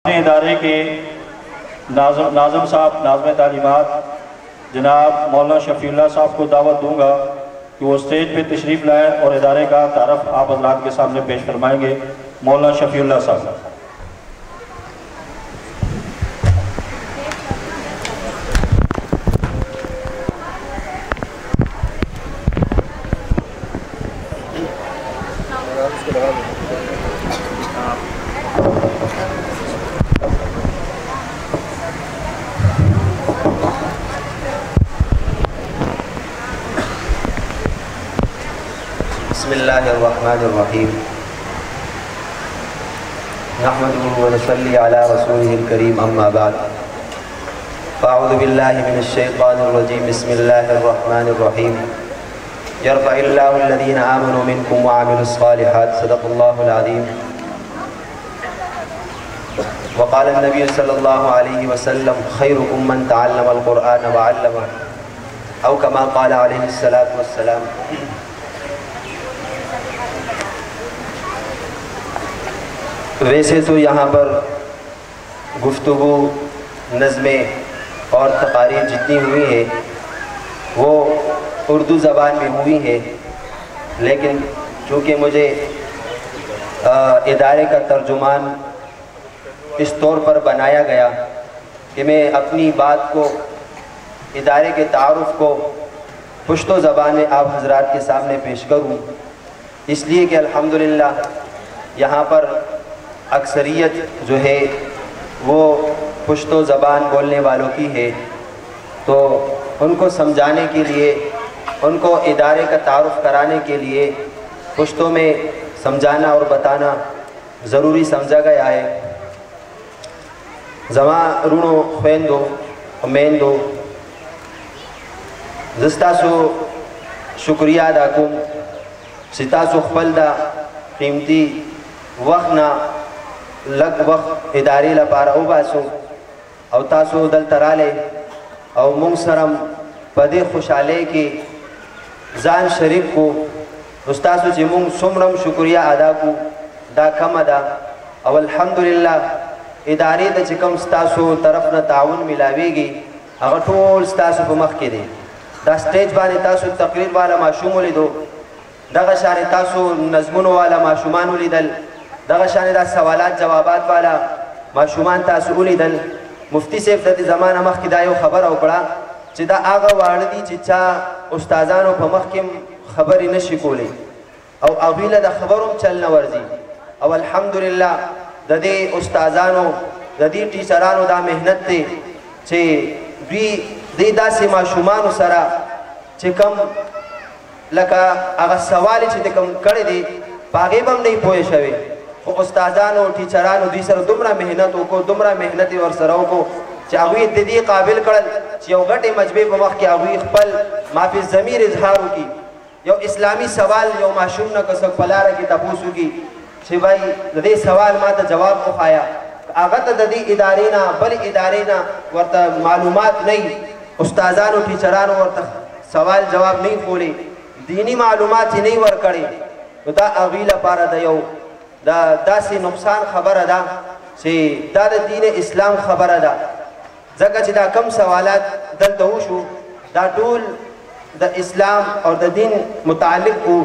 इदारे के नाज़म साहब नाज़िम तालीमात जनाब मौलाना शफीउल्लाह साहब को दावत दूंगा कि वो स्टेज पे तशरीफ़ लाएँ और इदारे का तारफ़ आप हज़रात के सामने पेश फरमाएंगे। मौलाना शफीउल्लाह साहब। बिस्मिल्लाहिर्रहमानिर्रहीम नहमदुहु व नसल्ली अला रसूलिहिल करीम अम्मा बाद फ़अऊज़ु बिल्लाहि मिनश शैतानिर रजीम बिस्मिल्लाहिर्रहमानिर्रहीम यरफ़इल्लाहुल्लज़ीना आमनू मिनकुम व अमिलुस सालिहात सदक़ल्लाहुल अज़ीम व क़ाला नबी सल्लल्लाहु अलैहि वसल्लम खैरुकुम मन तअल्लमल क़ुरआन व अल्लमह औ कमा क़ाला अलैहिस सलातु वस्सलाम। वैसे तो यहाँ पर गुफ्तगू नज़में और तकारीर जितनी हुई है वो उर्दू ज़बान में हुई है, लेकिन चूँकि मुझे इदारे का तर्जुमान इस तौर पर बनाया गया कि मैं अपनी बात को इदारे के तारुफ़ को पुश्तो ज़बान में आप हज़रात के सामने पेश करूँ, इसलिए कि अल्हम्दुलिल्लाह यहाँ पर अक्सरियत जो है वो पुश्तो ज़बान बोलने वालों की है, तो उनको समझाने के लिए, उनको इदारे का तारुफ़ कराने के लिए पुश्तो में समझाना और बताना ज़रूरी समझा गया है। ज़मा रुणो ख़ुवेंदो मेंदो ज़स्तासो शुक्रिया अदा कुम सितासो ख़पलदा कीमती वक़्ना लग वक्त इदारे लपारा उबासो और तासो दल तराले और मुंगसरम पदे खुशाले के जान शरीक को उस्तासो चिमुंग सुमरम शुक्रिया अदा को दा कम अदा और अल्हम्दुलिल्लाह इदारे द चिकम स्तासो तरफ न ताउन मिलावेगी अगर ठोल स्तासो को मख के दे दा स्टेज बाने तासो तकरीर वाला माशूम ले दो दगा शाने तासो नज़मुनो वाला माशूमान उलिदल दगा शाने दा सवालात जवाबात वाला माशूमान तासो उलिदल मुफ्ती सेफ द ज़माना मख की दायो खबर औकड़ा चिदा आगा वारदी चिचा उस्तादानो प मखकिम खबर नशी कोले और अवीला द खबरों चलना वर्जी और अल्हम्दुलिल्लाह ददे उस्तादानो ददी टीचरानो दा मेहनत थे चे वी दे दा से माशूमान सरा चे कम लका आगा सवाल चे कम करे दे पागे बम नहीं पोए शवे उस्तादानो टीचरानो दूसरा दुमरा मेहनतों को दुमरा मेहनती और सराओं को चावी ददी काबिल करल चियो गटे मजबे बमख के अवी खपल माफी ज़मीर इजहार की यो इस्लामी सवाल यो माशूम न कसक पलार की तपूसु की छे भाई ददी सवाल मा त जवाब को खाया आगत ददी इदारेना बल इदारेना वर्ता मालूमात नहीं उस्तादानो टीचरानो वर्ता सवाल जवाब नहीं खोले दीनी मालूमात ही नहीं वर करे तो दा अवीला पारा दयो दा से नुकसान खबर अदा से दा दीन इस्लाम खबर अदा जगह चिदा कम सवालात दल तहुशु दा टूल द इस्लाम और द दीन मुताल्लिक़ हो,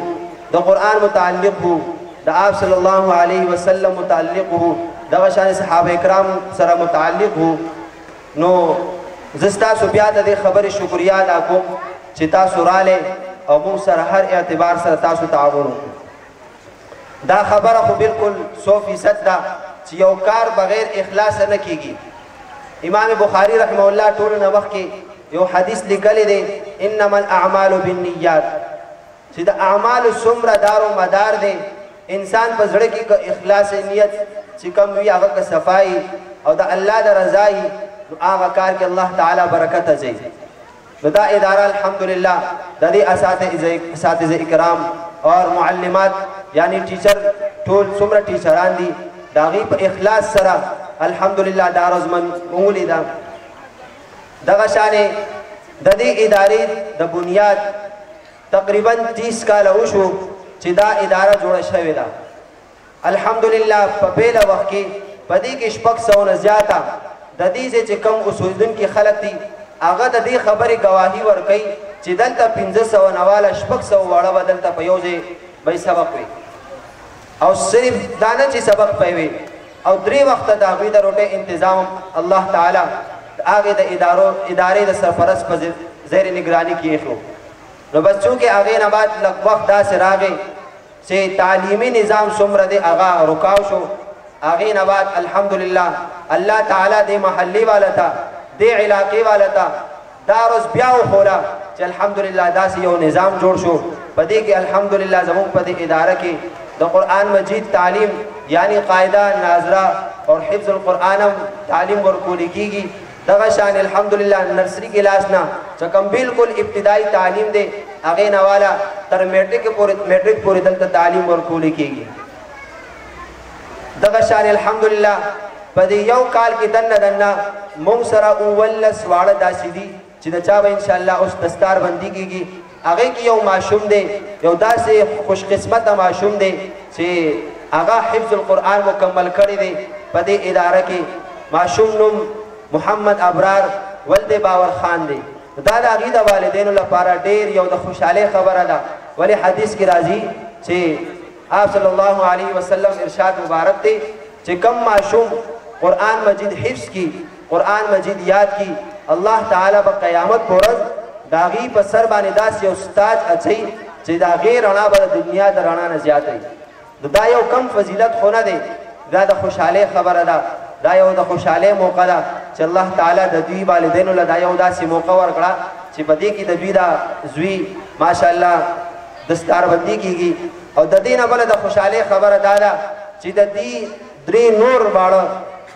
द कुरान मुताल्लिक़ हो, द आप सल्लल्लाहु अलैहि वसल्लम मुताल्लिक़ हो, द शान सहाबा इकराम सरा मुताल्लिक़ हो। नो ज़स्ता सुबिया दे खबर शुक्रिया अदा को चिता सुराले और मुँह सर हर एतबार सर तासु तावुन दा खबर को बिल्कुल 100% दा चियोकार बगैर इखलास न कीगी। इमाम बुखारी रहमहुल्लाह टोल नवख के यो हदीस निकले दे इन्नमल अअमालु बिन्नियात सीधा अमाल सुमरा दारो मदार दे इंसान पर जड़े की इखलास नियत चिकम भी आगा का सफाई और दा अल्लाह दा रज़ाई आगा कार के अल्लाह ताला बरकत अजई दा इदारा अल्हम्दुलिल्लाह ददी असातिज़े इकराम और मुअल्लिमात यानी टीचर टोल सुमरा टीचरान दी दागी पर इखलास सरा अल्हम्दुलिल्लाह दारज़मन उंगलीदा दगा शाने ददी इदारे द बुनियाद तकरीबन 30 का लउशु चिदा इदारा जोड़ा शवेदा अल्हम्दुलिल्लाह पपेला वक़्त په دې کې شپږ سوه نه زیاته د دې ځای چې کوم اوسېدونکي خلک دي هغه د دې خبرې ګواهي ورکوي چې دلته 500 نه واله 600 واړه به دلته په یو ځای به سبق وي او صرف دا نه چې سبق به وي او 3 وخته د هغوی د روټۍ انتظام الله تعالی هغې د ادارې د سرپرست په زیر نگراني کې ایښو نو بس چونکې هغې نه بعد لږ وخت داسې راغی چې تعلیمي نظام څومره دی هغه رکاو شو هغې نه بعد الحمدلله الله تعالی دې محلي والا ته دې علاقې والا ته دا روز بیا وښوله چې الحمدلله داسې یو نظام جوړ شو په دې کې الحمدلله زموږ په دې اداره کې د قرآن مجید تعلیم یعنی قاعده ناظره اور حفظ القرآن هم تعلیم ورکولی کېږي دغه شان الحمدلله نرسری کلاس نه چې کوم بالکل ابتدایي تعلیم دی هغې نه والا تر میټرک پورې دلته تعلیم ورکولی کېږي دغه شان الحمدلله په دې یو کال کې دننه موږ سره 19 واړه داسې دي چې د چا به انشاءالله اوس دستار بندي کېږي هغې کې یو ماشوم دی یو داسې خوش قسمته ماشوم دی چې هغه حفظ القرآن مکمل کړی دی په دې اداره کې ماشوم نوم محمد ابرار ولد باور خان دی دا د هغې د والدینو لپاره ډېر یو د خوشحالۍ خبره ده ولې حدیث کې راځي چې آپ صلی الله علیه وسلم ارشاد مبارک دی چې کم ماشوم قرآن مجید حفظ کی قرآن مجید یاد کی الله تعالی په قیامت پر ورځ د هغې په سر باندې داسې یو ستاج اچوي چې د هغې رڼا به د دنیا د رڼا نه زیاته وي دا یو کم فضیلت خو نه دی دا د خوشحالۍ خبره ده دا یو د خوشحالۍ موقع ده چې الله تعالی د دوی والدینو له دا یو داسې موقع ورکړه چې په دې کې د دوی دا زوی ماشاءالله دستاربندي کېږي او د دې نه بله د خوشحالۍ خبره دا ده چې د دې 3 نور واړه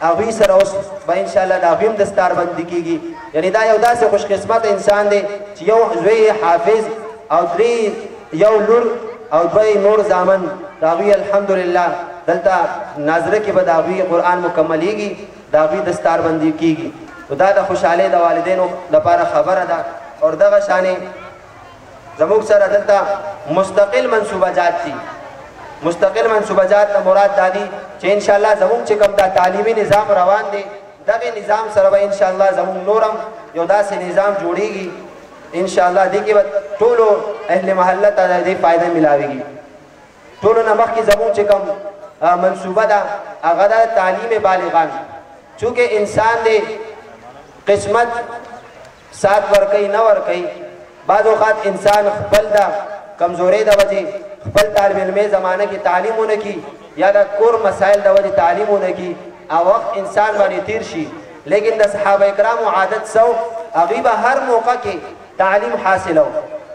هغوی سره اوس به انشاءالله د هغوی هم دستاربندي کېږي یعنې دا یو داسې خوشقسمت انسان دی چې یو زوی حافظ او 3 یو لور او 2 نور زامن د هغوی الحمدلله دلته ناظره کې به د هغوی قرآن مکملیږي د هغوی دستاربندي کېږي نو دا د خوشحالۍ د والدینو لپاره خبره ده او دغه شانې زموږ سره دلته مستقل منصوبه دي مستقل منصوبه جات مراد دادی چې ان شاء الله زموږ چې کوم دا تعلیمي نظام روان دی دغه نظام سره به ان شاء الله زموږ نورم یو داسې نظام جوړیږي ان شاء الله دې کې به ټولو اهل محله ته دې فائدہ ملاويږي ټولو نه مخکې زموږ چې کوم منصوبه ده هغه د تعلیم بالغان چونکه انسان دې قسمت سات ورکوي نه ورکوي بعض اوقات انسان خپل د کمزورۍ د وجې خپل طالب علمي زمانه کې تعلیم ونه کی یا د کور مسائل د وجې تعلیم ونه کی او وخت انسان باندې تیر شي لیکن د صحابه کرامو عادت سو هغوی به هر موقع کې تعلیم حاصلو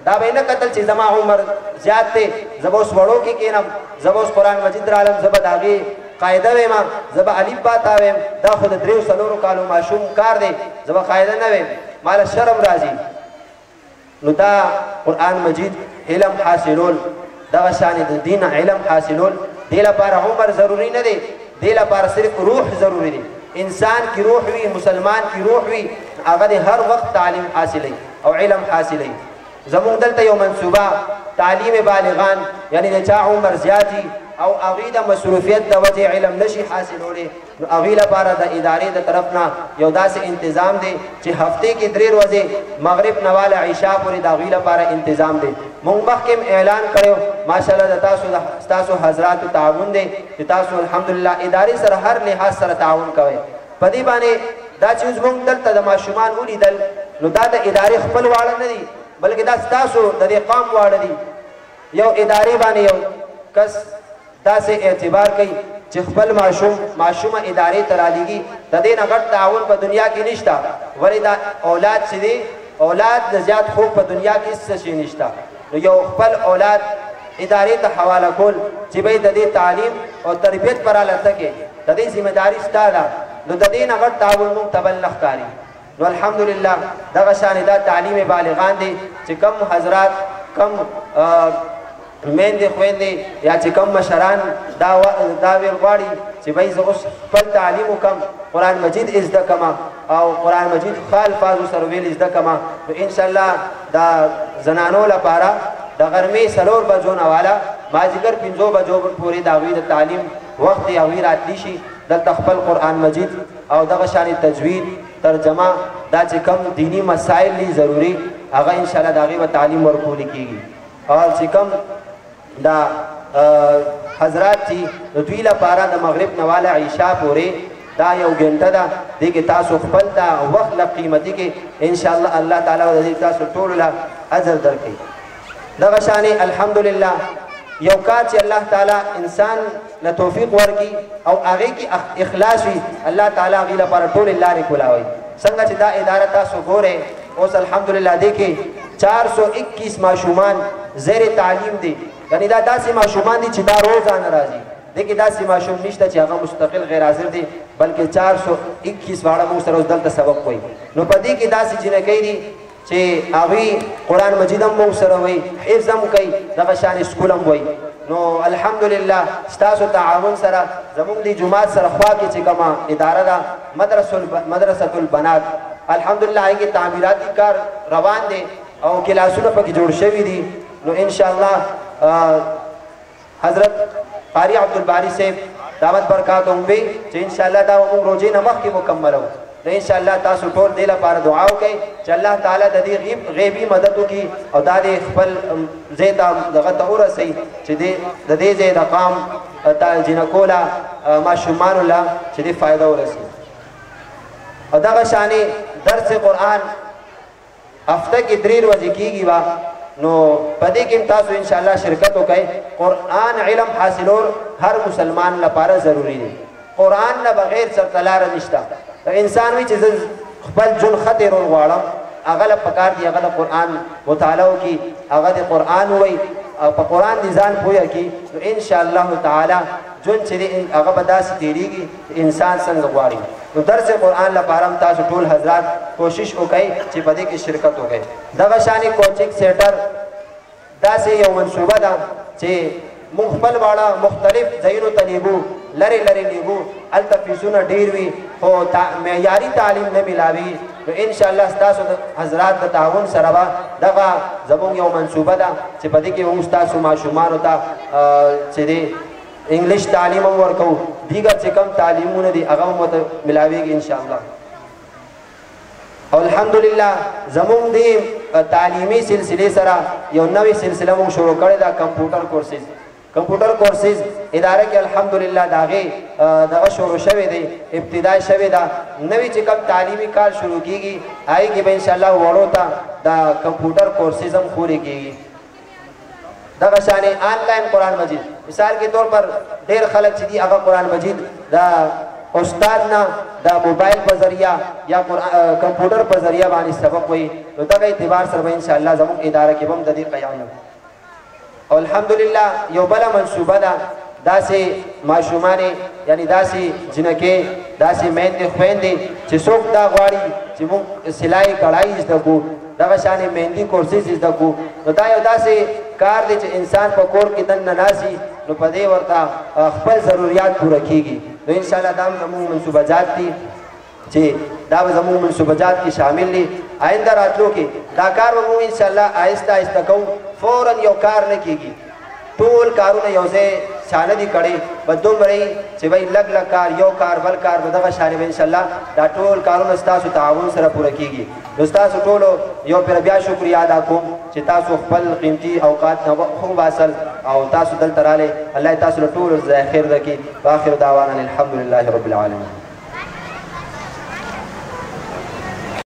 دا به نه کتل چې زما عمر زیات دی زه به اوس وړو کې کښېنم زه به اوس قرآن مجید رالم زه به د هغې قاعده ویم زه به الف با تا ویم دا خو د 3 کالو ماشوم کار دی زه به قاعده نه ویم ماله شرم راځي نو دا قرآن مجید علم حاصلول دغه شان د دین علم حاصلول دې لپاره عمر ضروري نه دی دې لپاره صرف روح ضروري دی انسان کی روح وي مسلمان کی روح وي هغه د هر وخت تعلیم حاصلوي او علم حاصلوي زموږ دلته یو منصوبه تعلیم بالغان یعنی د چا عمر زیاتی او هغوی د مصروفیت د وجې علم نشي حاصلولی نو هغوی لپاره د ادارې د طرف نه یو داسې انتظام دی چې هفتې کې 3 ورځې مغرب نه واله عشا پورې د هغوی لپاره انتظام دی موږ مخکې اعلان کړی ماشاءالله د ستاسو حضراتو تعاون دی چې تاسو الحمدلله ادارې سره هر لحاظ سره تعاون کوئ په دې باندې دا چې اوس موږ دلته د ماشومان ولیدل نو دا د ادارې خپل واړه نه دي بلکې دا ستاسو د دې قام واړه دي یو ادارې باندې یو کس داسې اعتبار کوي چې خپل ماشومه ادارې ته رالیږي د دې نه غټ تعاون په دنیا کې نشته ولې دا اولاد چې دی اولاد د زیات خوب په دنیا کې هېڅ شی نشته نو یو خپل اولاد ادارې ته حواله کول چې به د دې تعلیم او تربیت پر حالته کې د دې ذمہداري ستا ده نو د دې نه غټ تعاون موږ ته بل نه ښکاري نو الحمدلله دغه شانې دا تعلیم بالغان دی چې کم حضرات کم میندې خویندې یا چې کوم مشران دا ویل غواړي چې بھائی زه اوس خپل تعلیم وکړم قرآن مجید زده کړم او قرآن مجید ښه الفاظو سره ویل زده کړم نو انشاءالله دا زنانو لپاره د غرمې 4 بجو نه والا مازدیګر 5 بجو پورې د هغوی د تعلیم وخت یې هغوی راتلی شي دلته خپل قرآن مجید او دغه شانې تجوید ترجمه دا چې کم دینی مسائل دي ضروري هغه انشاءالله د هغې به تعلیم ورکولی کېږي او چې کم دا حضرات چې د دوی لپاره د مغرب نه واله عشا پورې دا یو ګنټه ده دې کې تاسو خپل دا وخت له قیمتي کې انشاءالله الله تعالی به دې تاسو ټولو له اجر درکړي دغه شانې الحمدلله یو کار چې الله تعالی انسان له توفیق ورکړي او هغې کې اخلاص وي الله تعالی هغې لپاره ټولې لارې کولاوي څنګه چې دا اداره تاسو ګورئ اوس الحمدلله دې کې 421 ماشومان زیر تعلیم دي یعنی دا داسې ماشومان دي چې دا روزانه راځي دې کې داسې ماشوم نشته چې هغه مستقل غیر حاضر دي بلکې 421 واړه موږ سره اوس دلته سبق وایي نو په دې کې داسې جنکۍ دي چې هغوی قرآن مجید هم موږ سره وایي حفظ هم کوي دغه شانې سکول هم وایي نو الحمدلله ستاسو تعاون سره زموږ د جومات سره خوا کې چې کومه اداره ده مدرسة البنات الحمدلله هغې کې تعمیراتي کار روان دی او کلاسونه پکې جوړ شوي دي نو انشاءالله حضرت قاری عبدالباری صاحب دعوت برکات هم وي چې انشاءالله دا موږ روژې نه مخکې مکملو نو انشاءالله تاسو ټول دې لپاره دعا وکړئ چې الله تعالی د دې غیبي مدد وکړي او دا د خپل ځای ته دغه ته ورسوي چې د دې ځای د قام جنکو له ماشومانو له چې دې فایده ورسوي او دغه شانې درس قرآن هفته کې 3 ورځې کېږي به نو په دې کې تاسو انشاءالله شرکت وکړئ قرآن علم حاصلول هر مسلمان لپاره ضروري دی قرآن نه بغیر سرته لاره نشته انسان وي چې زه خپل ژوند ښه تېرول غواړم هغه له پکار دی هغه د قرآن مطالعه وکړي هغه د قرآن ووایي او په قرآن دې ځان پوهه کړي نو انشاءالله تعالی ژوند چې دی هغه به داسې تېرېږي انسان څنګه غواړي نو درس قرآن لپاره هم تاسو ټول حضرات کوشش وکړئ چې په دې کې شرکت وکړئ دغه شانې کوچنګ سینټر داسې یو منصوبه ده چې موږ خپل واړه مختلف ځایونو ته لیږو لرې لرې لیږو هلته فیسونه ډېر وي خو معیاري تعلیم نه میلاوي نو انشاءالله ستاسو د حضرات د تعاون سره به دغه زموږ یو منصوبه ده چې په دې کې موږ ستاسو ماشومانو ته چې دی انګلیش تعلیم هم ورکوو دیگر چې کم تعلیمونه دي هغه هم ورته ملاویږي انشاءالله او الحمدلله زموږ دې تعلیمي سلسلې سره یو نوې سلسله موږ شروع کړې ده کمپیوټر کورسز اداره کې الحمدلله د هغې دغه شروع شوی دی ابتدا شوې ده نوې چې کوم تعلیمي کار شروع کېږي هغې کې به انشاءالله وړو ته د کمپیوټر کورسز هم خورې کېږي دغه شانې آنلاین قرآن مجید مثال کے طور پر ډېر خلک چې دي هغه قرآن مجید د استاد نه د موبایل په ذریعه یا کمپیوټر په ذریعه باندې سبق وایي نو دغه اعتبار سره به انشاءالله زموږ اداره کې به هم د دې قیام او الحمدلله یو بله منصوبه ده داسې ماشومانې یعنی داسې جنکې داسې میندې خویندې چې څوک دا غواړي چې موږ سلای کړای زده کړو دغه شانې مهندي کورسز زده کړو نو دا یو داسې کار دی چې انسان په کور کې دننه ناسي نو په دې ورته خپل ضروریات پوره کېږي نو انشاءالله دا هم زموږ منصوبجات دي چې دا به زموږ منصوبجات کې شامل دي آینده راتلو کې دا کار به موږ انشاءالله آهسته آهسته کوو فوراً یو کار نه کېږي ټول کارونه یو ځای چانه دي کړی به دومره چې بھائی لږ لږ کار یو کار بل کار به دغه شانې به انشاءالله دا ټول کارونه ستاسو تعاون سره پوره کېږي نو ستاسو ټولو یو پېره بیا شکریه ادا کوم چې تاسو خپل قیمتي اوقات نه خوب حاصل او تاسو دلته رالی الله تاسو له ټولو ځای خیر درکړي واخر دعوانا الحمدلله رب العالمین